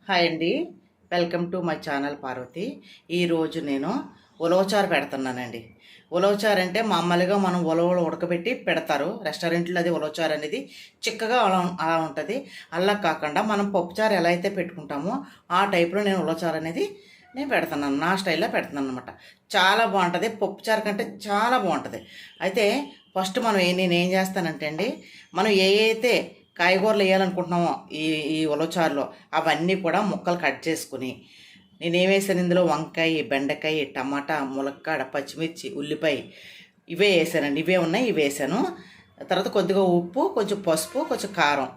Hi అండి, welcome to my channel Parvathi. ఈరోజు నేను ఉలవచారు పెడుతున్నానండి. ఉలవచారు అంటే మామూలుగా మనం ఉలవలు ఉడకబెట్టి పెడతారు రెస్టారెంట్లో. అది ఉలవచారు అనేది చిక్కగా అలా ఉంటుంది. అలా కాకుండా మనం పప్పుచారు ఎలా అయితే పెట్టుకుంటామో ఆ టైప్లో నేను ఉలవచారు అనేది నేను పెడుతున్నాను. నా స్టైల్లో పెడుతున్నాను అనమాట. చాలా బాగుంటుంది. పప్పుచారు కంటే చాలా బాగుంటుంది. అయితే ఫస్ట్ నేనేం చేస్తానంటే అండి, మనం అయితే కాయగూరలు వేయాలనుకుంటున్నామో ఈ ఈ ఉలవచారులో అవన్నీ కూడా ముక్కలు కట్ చేసుకుని, నేనేం వేసాను ఇందులో వంకాయ, బెండకాయ, టమాటా, ములక్కాడ, పచ్చిమిర్చి, ఉల్లిపాయ ఇవే వేసానండి. ఇవే ఉన్నాయి, ఇవి వేసాను. తర్వాత కొద్దిగా ఉప్పు, కొంచెం పసుపు, కొంచెం కారం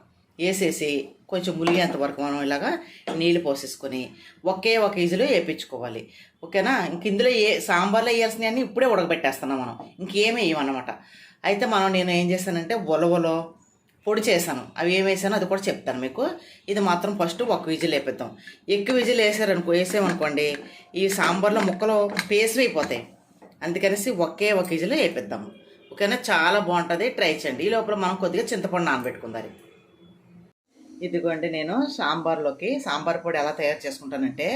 వేసేసి కొంచెం ములిగేంత వరకు మనం ఇలాగా నీళ్ళు పోసేసుకొని ఒక ఈజీలో వేయించుకోవాలి. ఓకేనా? ఇంక ఇందులో సాంబార్లో వేయాల్సినవన్నీ ఇప్పుడే ఉడకబెట్టేస్తున్నాం మనం, ఇంకేమీ వేయమన్నమాట. అయితే నేను ఏం చేశానంటే ఉలవలో పొడి చేశాను. అవి ఏం వేసానో అది కూడా చెప్తాను మీకు. ఇది మాత్రం ఫస్ట్ ఒక విజిల్ వేపిద్దాం. ఎక్కువ విజిల్ వేసామనుకోండి ఈ సాంబార్లో ముక్కలు పేస్ట్ అయిపోతాయి. అందుకనేసి ఒక విజిల్ వేపిద్దాము. ఓకేనా? చాలా బాగుంటుంది, ట్రై చేయండి. ఈ లోపల మనం కొద్దిగా చింతపండు నానబెట్టుకుందాం. ఇదిగోండి, నేను సాంబార్ పొడి ఎలా తయారు చేసుకుంటానంటే,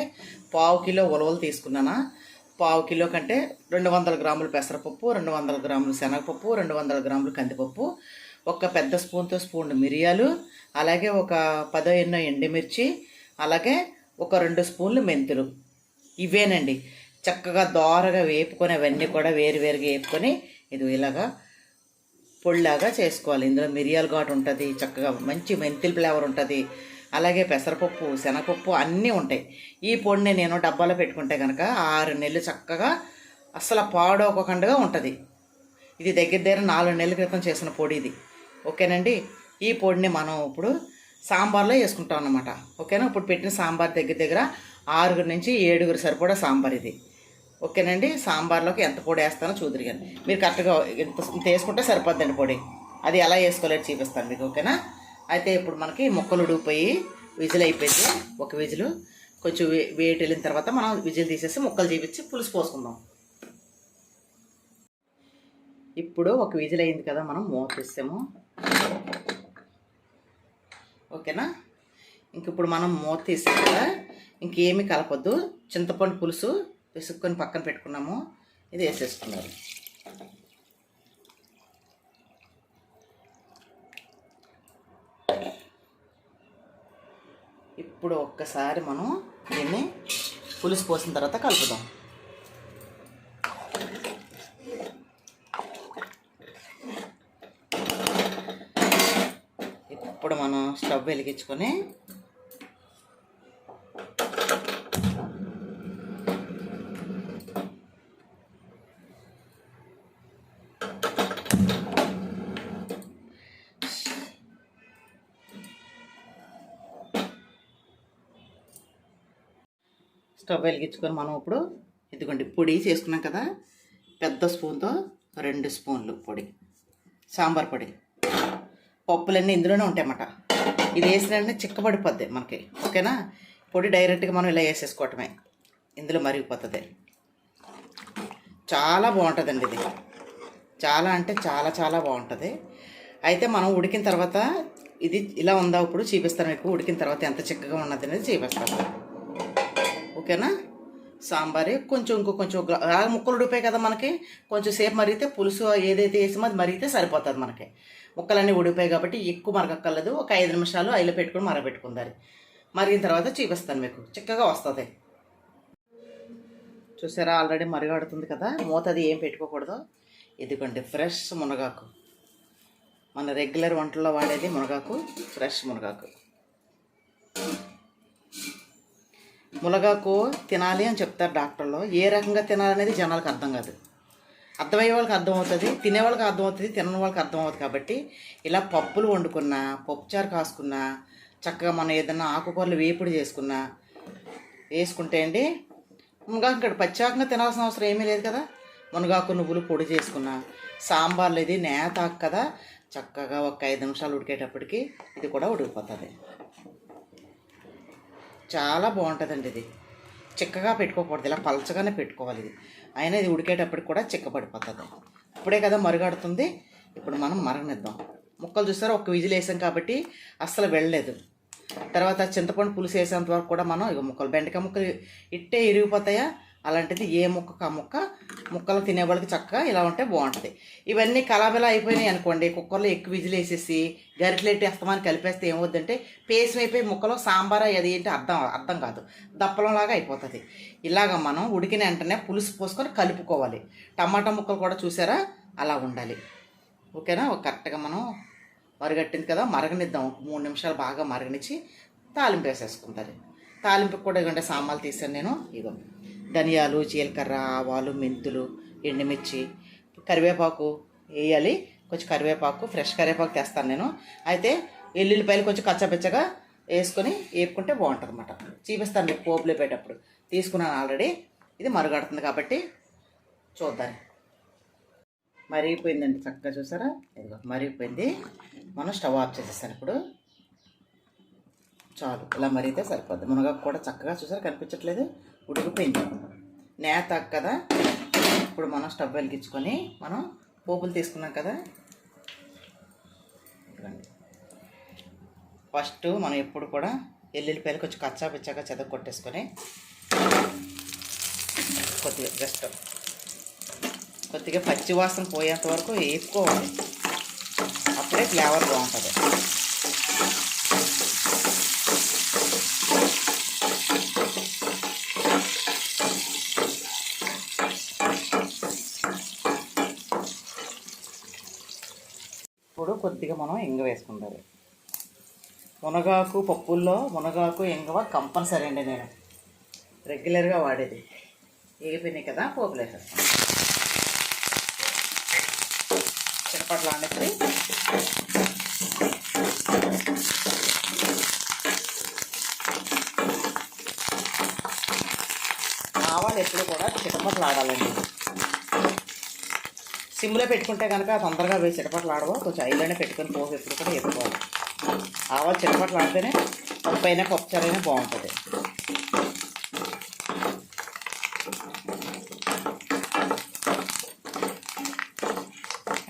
1/2 కిలో ఉలవలు తీసుకున్నాను. 1/2 కిలో కంటే 200 గ్రాములు పెసరపప్పు, 200 గ్రాములు శనగపప్పు, 200 గ్రాములు కందిపప్పు, ఒక పెద్ద స్పూన్ మిరియాలు, అలాగే ఒక 10 ఎండుమిర్చి, అలాగే ఒక 2 స్పూన్లు మెంతులు. ఇవేనండి. చక్కగా దోరగా వేపుకొని అవన్నీ కూడా వేరువేరుగా వేపుకొని ఇది ఇలాగా పొడిలాగా చేసుకోవాలి. ఇందులో మిరియాల ఘాటు ఉంటుంది, చక్కగా మంచి మెంతుల ఫ్లేవర్ ఉంటుంది, అలాగే పెసరపప్పు, శనగపప్పు అన్నీ ఉంటాయి. ఈ పొడిని నేను డబ్బాలో పెట్టుకుంటే కనుక 6 నెలలు చక్కగా అస్సలు పాడవకుండా ఉంటుంది. ఇది దగ్గర 4 నెలల క్రితం చేసిన పొడి ఇది. ఓకేనండి? ఈ పొడిని మనం ఇప్పుడు సాంబార్లో వేసుకుంటాం అన్నమాట. ఓకేనా? ఇప్పుడు పెట్టిన సాంబార్ దగ్గర 6 నుంచి 7 సరిపడా సాంబార్ ఇది. ఓకేనండి? సాంబార్లోకి ఎంత పొడి వేస్తానో చూదురు కానీ మీరు కరెక్ట్గా ఇంత వేసుకుంటే సరిపోద్దండి పొడి. అది ఎలా వేసుకోలేదు చూపిస్తాను మీకు. ఓకేనా? అయితే ఇప్పుడు మనకి ముక్కలు ఉడికిపోయి విజిల్ అయిపోయింది. ఒక విజిల్ కొంచెం వేడి వెళ్ళిన తర్వాత మనం విజిల్ తీసేసి ముక్కలు చూపించి పులుసు పోసుకుందాం. ఇప్పుడు ఒక విజిల్ అయింది కదా, మనం మూత తీసాము. ఓకేనా? ఇంక ఇప్పుడు మనం మూత తీసాం కదా, ఇంకేమీ కలపొద్దు. చింతపండు పులుసు పిసుక్కొని పక్కన పెట్టుకున్నాము, ఇది వేసేసుకున్నారు. ఇప్పుడు ఒక్కసారి మనం దీన్ని పులుసు పోసిన తర్వాత కలుపుదాం. ఇప్పుడు మనం స్టవ్ వెలిగించుకొని మనం ఇప్పుడు ఇదిగోండి పొడి చేసుకున్నాం కదా, పెద్ద స్పూన్తో 2 స్పూన్లు పొడి, సాంబార్ పొడి. పప్పులన్నీ ఇందులోనే ఉంటాయన్నమాట. ఇది వేసినట్టే చిక్కబడిపోద్ది మనకి. ఓకేనా? పొడి డైరెక్ట్గా మనం ఇలా వేసేసుకోవటమే, ఇందులో మరిగిపోతుంది. చాలా బాగుంటుందండి ఇది. చాలా అంటే చాలా బాగుంటుంది. అయితే మనం ఉడికిన తర్వాత ఇది ఇలా ఉందా ఇప్పుడు చూపిస్తాను మీకు. ఉడికిన తర్వాత ఎంత చిక్కగా ఉన్నది అనేది చూపిస్తాను. ఓకేనా? సాంబారే కొంచెం ముక్కలు ఉడిపోయాయి కదా మనకి, కొంచెం సేపు మరిగితే పులుసు ఏదైతే వేసామో అది మరిగితే సరిపోతుంది మనకి. ముక్కలన్నీ ఉడిపోయాయి కాబట్టి ఎక్కువ మరగక్కర్లేదు. ఒక 5 నిమిషాలు ఐలో పెట్టుకుని మరగబెట్టుకుందారు. మరిగిన తర్వాత చూపిస్తాను మీకు, చిక్కగా వస్తుంది. చూసారా? ఆల్రెడీ మరగాడుతుంది కదా. మూత అది ఏం పెట్టుకోకూడదు. ఇదిగోండి ఫ్రెష్ మునగాకు, మన రెగ్యులర్ వంటల్లో వాడేది మునగాకు, ఫ్రెష్ మునగాకు. మునగాకు తినాలి అని చెప్తారు డాక్టర్లు. ఏ రకంగా తినాలనేది జనాలకు అర్థం కాదు. అర్థమయ్యే వాళ్ళకి అర్థమవుతుంది, తినేవాళ్ళకి అర్థమవుతుంది, తినని వాళ్ళకి అర్థమవుతుంది. కాబట్టి ఇలా పప్పులు వండుకున్నా, పప్పుచారు కాసుకున్నా, చక్కగా మనం ఏదన్నా ఆకుకూరలు వేపుడు చేసుకున్నా వేసుకుంటే అండి, మునగాకు ఇక్కడ పచ్చాకంగా తినాల్సిన అవసరం ఏమీ లేదు కదా. మునగాకు నువ్వులు పొడి చేసుకున్నా, సాంబార్లు ఇది నేతాకు కదా, చక్కగా ఒక 5 నిమిషాలు ఉడికేటప్పటికి ఇది కూడా ఉడికిపోతుంది. చాలా బాగుంటుందండి. ఇది చిక్కగా పెట్టుకోకూడదు, ఇలా పలచగానే పెట్టుకోవాలి. ఇది అయినా ఇది ఉడికేటప్పటికి కూడా చిక్కబడిపోతుంది. ఇప్పుడే కదా మరుగడుతుంది. ఇప్పుడు మనం మరగనిద్దాం. ముక్కలు చూస్తారా, ఒక విజిల్ వేసాం కాబట్టి అస్సలు వెళ్ళలేదు. తర్వాత చింతపండు పులుసు వేసేంత వరకు కూడా మనం ఇక ముక్కలు బెండకాయ ముక్కలు ఇట్టే ఇరిగిపోతాయా, అలాంటిది ఏ ముక్కకు ఆ ముక్కలు తినేవాళ్ళకి చక్కగా ఇలా ఉంటే బాగుంటుంది. ఇవన్నీ కలాబెలా అయిపోయినాయి అనుకోండి, కుక్కర్లో ఎక్కువ విజిల్ వేసేసి గరిటెలెట్టి వేస్తామని కలిపేస్తే ఏమవుద్దంటే పేసం అయిపోయి ముక్కలో సాంబార్ అది ఏంటి అర్థం కాదు, దప్పలంలాగా అయిపోతుంది. ఇలాగ మనం ఉడికిన వెంటనే పులుసు పోసుకొని కలుపుకోవాలి. టమాటా ముక్కలు కూడా చూసారా అలా ఉండాలి. ఓకేనా? కరెక్ట్గా మనం మరగట్టింది కదా, మరగనిద్దాం. 3 నిమిషాలు బాగా మరగనిచ్చి తాలింపు వేసేసుకుంటారు. తాలింపుకి కూడా ఇవ్వండి సాంబార్లు తీసాను నేను. ఇగో ధనియాలు, జీలకర్ర, ఆవాలు, మెంతులు, ఎండుమిర్చి, కరివేపాకు వేయాలి. కొంచెం కరివేపాకు, ఫ్రెష్ కరివేపాకు తెస్తాను నేను. అయితే ఎల్లుల్లిపాయలు కొంచెం కచ్చబెచ్చగా వేసుకొని వేపుకుంటే బాగుంటుంది అన్నమాట. చూపిస్తాను మీకు పోపులు పెట్టేటప్పుడు. తీసుకున్నాను ఆల్రెడీ. ఇది మరుగడుతుంది కాబట్టి చూద్దాం. మరిగిపోయిందండి చక్కగా, చూసారా? ఇదిగో మరిగిపోయింది. మనం స్టవ్ ఆఫ్ చేసేస్తాను ఇప్పుడు. చాలు, ఇలా మరిగితే సరిపోద్ది. మునగాకు కూడా చక్కగా చూసారా, కనిపించట్లేదు, ఉడికిపోయింది. నేత కదా. ఇప్పుడు మనం స్టవ్ వెలిగించుకొని మనం పోపులు తీసుకున్నాం కదా. ఫస్ట్ మనం ఎప్పుడు కూడా ఎల్లుల్లిపాయలు కొంచెం కచ్చా పిచ్చాగా చెదక కొట్టేసుకొని కొద్దిగా పచ్చి వాసన పోయేంత వరకు వేసుకోవాలి. అప్పుడే ఫ్లేవర్ బాగుంటుంది. ఇప్పుడు కొద్దిగా మనం ఇంగ వేసుకుంటారు. మునగాకు పప్పుల్లో మునగాకు ఇంగవ కంపల్సరీ అండి, నేను రెగ్యులర్గా వాడేది. ఏగిపోయినాయి కదా, పోపులు వేసేస్తాను. చిరపట్లు ఆనేసి ఆవాలు ఎప్పుడు కూడా చిరపట్లు ఆడాలండి. సిమ్లో పెట్టుకుంటే కనుక తొందరగా వేసి చిరపట్లు ఆడవు. కొంచెం ఐలోనే పెట్టుకొని పోపు ఎప్పుడు కూడా వేసుకోవాలి. ఆవాలు చిరపట్లు ఆడితేనే పప్పు అయినా పప్పుచారు అయినా బాగుంటుంది.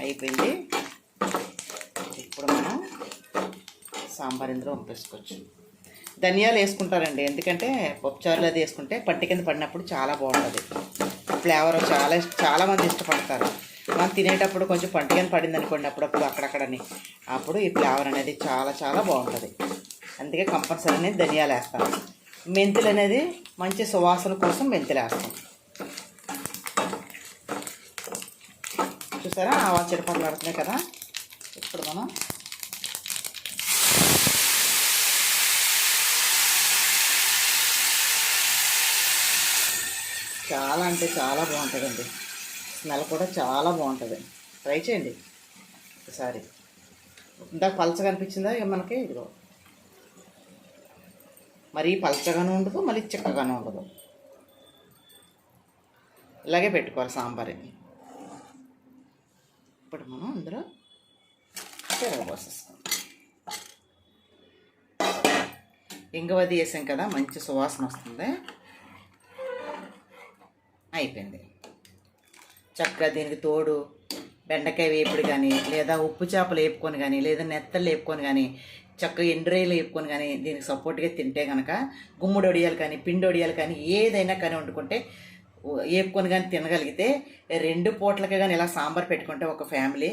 అయిపోయింది. ఇప్పుడు మనం సాంబార్ ఇందులో పంపేసుకోవచ్చు. ధనియాలు వేసుకుంటారండి, ఎందుకంటే పప్పుచారులు అది వేసుకుంటే పట్టి కింద పడినప్పుడు చాలా బాగుంటుంది. ఫ్లేవర్ చాలామంది ఇష్టపడతారు. మనం తినేటప్పుడు కొంచెం పంటి కింద పడింది అనుకోండి అప్పుడప్పుడు అక్కడక్కడని, అప్పుడు ఈ ఫ్లేవర్ అనేది చాలా బాగుంటుంది. అందుకే కంపల్సరీ అనేది ధనియాలు వేస్తాను. మెంతులు అనేది మంచి సువాసన కోసం మెంతులు వేస్తాం. చూసారా ఆవాలు చిరపట్లు పడుతున్నాయి కదా. ఇప్పుడు మనం చాలా అంటే చాలా బాగుంటుందండి. స్మెల్ కూడా చాలా బాగుంటుంది. ట్రై చేయండి ఒకసారి. ఇందాక పలచగా అనిపించిందా ఇక మనకి, ఇదిగో మరీ పలచగానే ఉండదు, మళ్ళీ చిక్కగానే ఉండదు. ఇలాగే పెట్టుకోవాలి సాంబార్. ఇప్పుడు మనం అందులో పెరుగు పోసేస్తాం. ఇంగువది వేసాం కదా, మంచి సువాసన వస్తుంది. అయిపోయింది. చక్కగా దీనికి తోడు బెండకాయ వేపుడు కానీ, లేదా ఉప్పు చేపలు వేపుకొని కానీ, లేదా నెత్తలు వేపుకొని కానీ, చక్కగా ఎండ్రాయిలు వేపుకొని కానీ దీనికి సపోర్ట్గా తింటే కనుక గుమ్మడి వడియాలు కానీ, పిండి వడియాలు కానీ ఏదైనా కానీ వండుకుంటే వేపుకొని కానీ తినగలిగితే 2 పూటలకే కానీ ఇలా సాంబార్ పెట్టుకుంటే ఒక ఫ్యామిలీ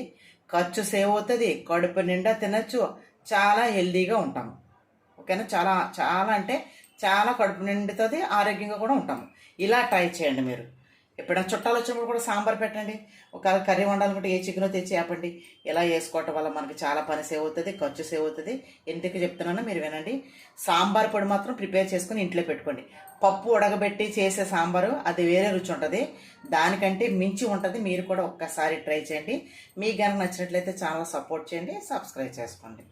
ఖర్చు సేవ్ అవుతుంది, కడుపు నిండా తినచ్చు, చాలా హెల్దీగా ఉంటాము. ఓకేనా? చాలా అంటే చాలా కడుపు నిండుతుంది, ఆరోగ్యంగా కూడా ఉంటాము. ఇలా ట్రై చేయండి మీరు. ఎప్పుడైనా చుట్టాలు వచ్చినప్పుడు కూడా సాంబార్ పెట్టండి. ఒకవేళ కర్రీ వండాలనుకుంటే ఏ చికెనో తెచ్చి వేపండి. ఇలా వేసుకోవటం వల్ల మనకి చాలా పని సేవ్ అవుతుంది, ఖర్చు సేవ్ అవుతుంది. ఎందుకు చెప్తున్నానో మీరు వినండి. సాంబార్ పొడి మాత్రం ప్రిపేర్ చేసుకుని ఇంట్లో పెట్టుకోండి. పప్పు ఉడకబెట్టి చేసే సాంబారు అది వేరే రుచి ఉంటుంది, దానికంటే మించి ఉంటుంది. మీరు కూడా ఒక్కసారి ట్రై చేయండి. మీకు కనుక నచ్చినట్లయితే ఛానల్ సపోర్ట్ చేయండి, సబ్స్క్రైబ్ చేసుకోండి.